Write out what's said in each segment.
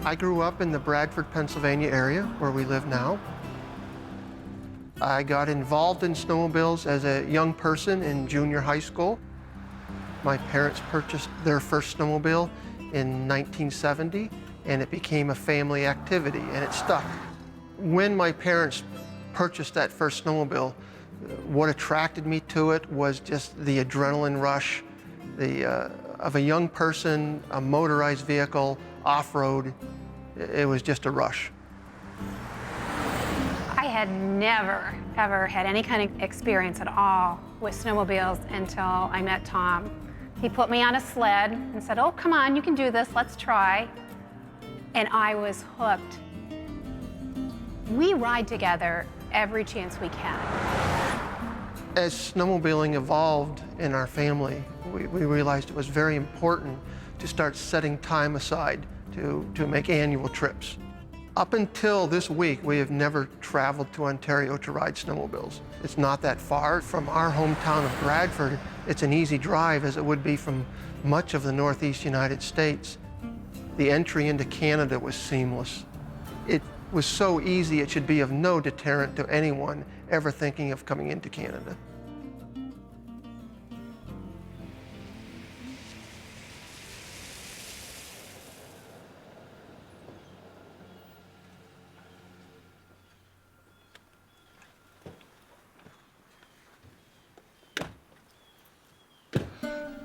I grew up in the Bradford, Pennsylvania area where we live now. I got involved in snowmobiles as a young person in junior high school. My parents purchased their first snowmobile in 1970, and it became a family activity, and it stuck. When my parents purchased that first snowmobile, what attracted me to it was just the adrenaline rush of a young person, a motorized vehicle, off-road. It was just a rush. I had never, ever had any kind of experience at all with snowmobiles until I met Tom. He put me on a sled and said, "Oh, come on, you can do this, let's try." And I was hooked. We ride together every chance we can. As snowmobiling evolved in our family, we realized it was very important to start setting time aside to make annual trips. Up until this week, we have never traveled to Ontario to ride snowmobiles. It's not that far from our hometown of Bradford. It's an easy drive, as it would be from much of the Northeast United States. The entry into Canada was seamless. It was so easy, it should be of no deterrent to anyone ever thinking of coming into Canada.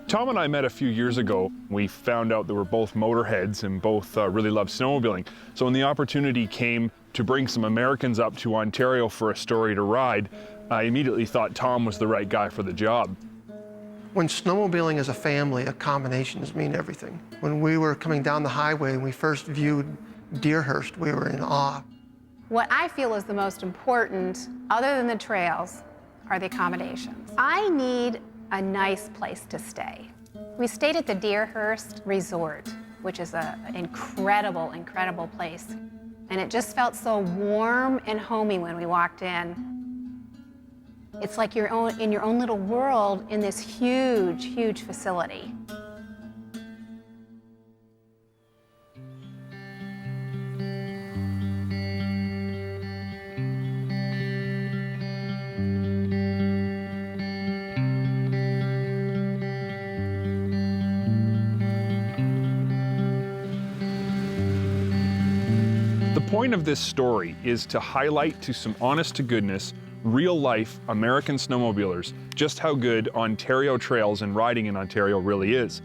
Tom and I met a few years ago. We found out that we're both motorheads and both really love snowmobiling. So when the opportunity came to bring some Americans up to Ontario for a story to ride, I immediately thought Tom was the right guy for the job. When snowmobiling as a family, accommodations mean everything. When we were coming down the highway and we first viewed Deerhurst, we were in awe. What I feel is the most important, other than the trails, are the accommodations. I need a nice place to stay. We stayed at the Deerhurst Resort, which is an incredible, incredible place. And it just felt so warm and homey when we walked in. It's like you're in your own little world in this huge, huge facility. The point of this story is to highlight to some honest-to-goodness, real-life American snowmobilers just how good Ontario trails and riding in Ontario really is.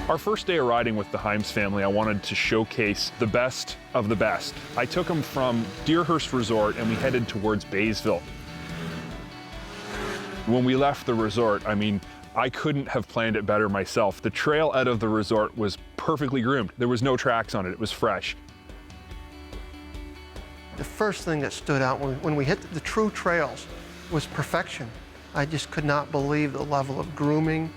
Our first day of riding with the Himes family, I wanted to showcase the best of the best. I took them from Deerhurst Resort and we headed towards Baysville. When we left the resort, I mean, I couldn't have planned it better myself. The trail out of the resort was perfectly groomed. There was no tracks on it, it was fresh. The first thing that stood out when we hit the true trails was perfection. I just could not believe the level of grooming.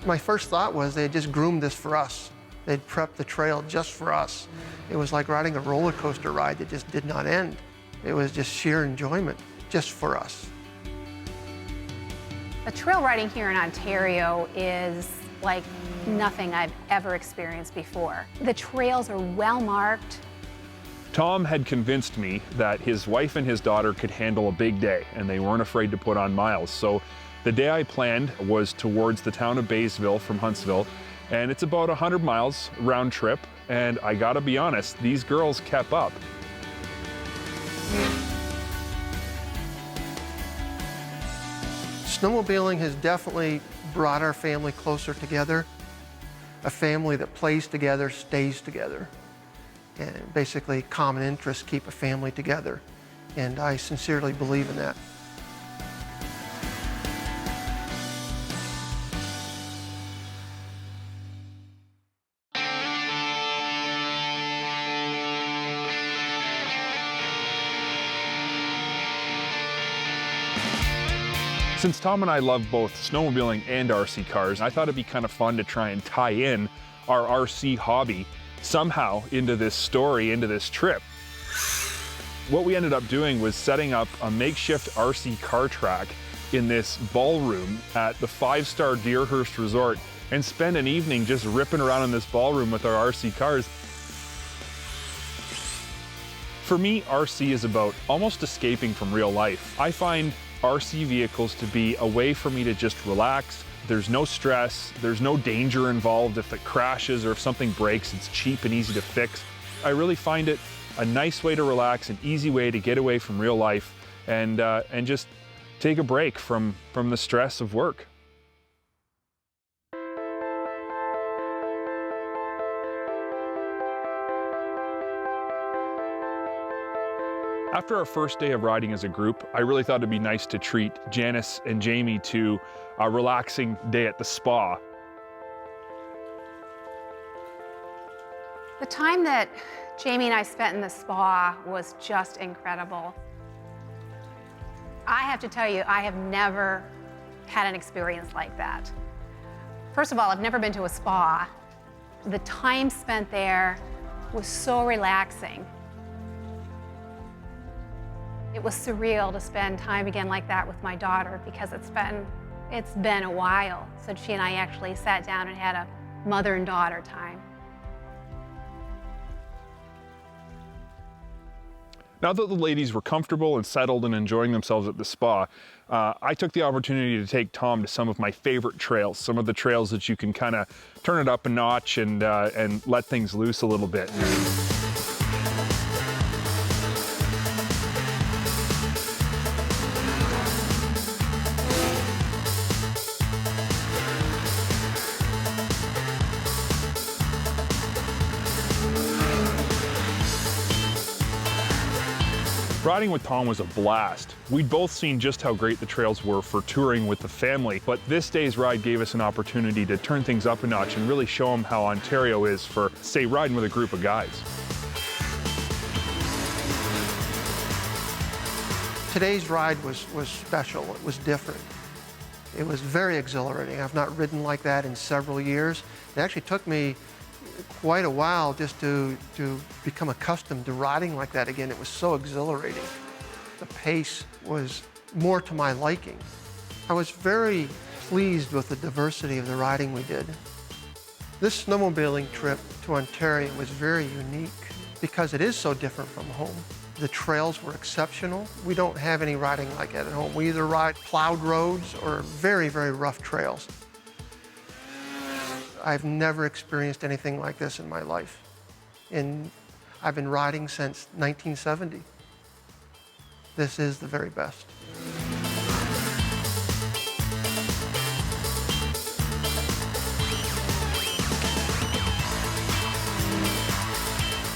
My first thought was they had just groomed this for us. They'd prepped the trail just for us. It was like riding a roller coaster ride that just did not end. It was just sheer enjoyment, just for us. The trail riding here in Ontario is like nothing I've ever experienced before. The trails are well marked. Tom had convinced me that his wife and his daughter could handle a big day and they weren't afraid to put on miles. So the day I planned was towards the town of Baysville from Huntsville, and it's about 100 miles round trip, and I gotta be honest, these girls kept up. Snowmobiling has definitely brought our family closer together. A family that plays together stays together. And basically, common interests keep a family together. And I sincerely believe in that. Since Tom and I love both snowmobiling and RC cars, I thought it'd be kind of fun to try and tie in our RC hobby somehow into this story, into this trip. What we ended up doing was setting up a makeshift RC car track in this ballroom at the 5-star Deerhurst Resort and spend an evening just ripping around in this ballroom with our RC cars. For me, RC is about almost escaping from real life. I find RC vehicles to be a way for me to just relax. There's no stress, there's no danger involved. If it crashes or if something breaks, it's cheap and easy to fix. I really find it a nice way to relax, an easy way to get away from real life and just take a break from the stress of work. After our first day of riding as a group, I really thought it'd be nice to treat Janice and Jamie to a relaxing day at the spa. The time that Jamie and I spent in the spa was just incredible. I have to tell you, I have never had an experience like that. First of all, I've never been to a spa. The time spent there was so relaxing. It was surreal to spend time again like that with my daughter because it's been a while since she and I actually sat down and had a mother and daughter time. Now that the ladies were comfortable and settled and enjoying themselves at the spa, I took the opportunity to take Tom to some of my favorite trails, some of the trails that you can kind of turn it up a notch and let things loose a little bit. Riding with Tom was a blast. We'd both seen just how great the trails were for touring with the family, but this day's ride gave us an opportunity to turn things up a notch and really show them how Ontario is for, say, riding with a group of guys. Today's ride was special. It was different. It was very exhilarating. I've not ridden like that in several years. It actually took me quite a while just to become accustomed to riding like that again. It was so exhilarating. The pace was more to my liking. I was very pleased with the diversity of the riding we did. This snowmobiling trip to Ontario was very unique because it is so different from home. The trails were exceptional. We don't have any riding like that at home. We either ride plowed roads or very, very rough trails. I've never experienced anything like this in my life. I've been riding since 1970. This is the very best.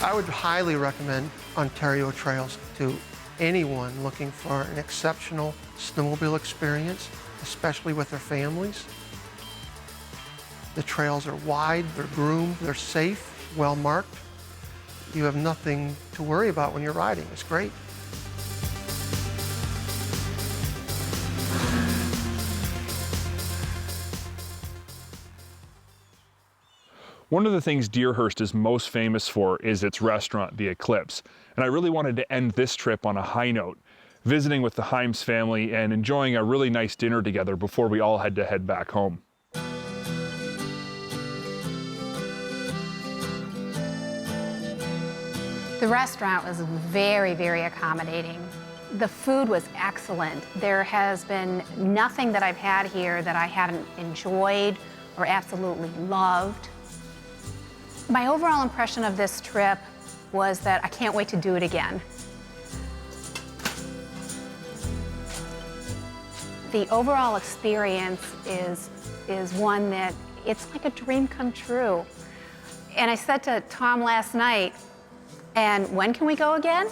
I would highly recommend Ontario Trails to anyone looking for an exceptional snowmobile experience, especially with their families. The trails are wide, they're groomed, they're safe, well marked. You have nothing to worry about when you're riding. It's great. One of the things Deerhurst is most famous for is its restaurant, The Eclipse. And I really wanted to end this trip on a high note, visiting with the Himes family and enjoying a really nice dinner together before we all had to head back home. The restaurant was very, very accommodating. The food was excellent. There has been nothing that I've had here that I haven't enjoyed or absolutely loved. My overall impression of this trip was that I can't wait to do it again. The overall experience is one that it's like a dream come true. And I said to Tom last night, and when can we go again?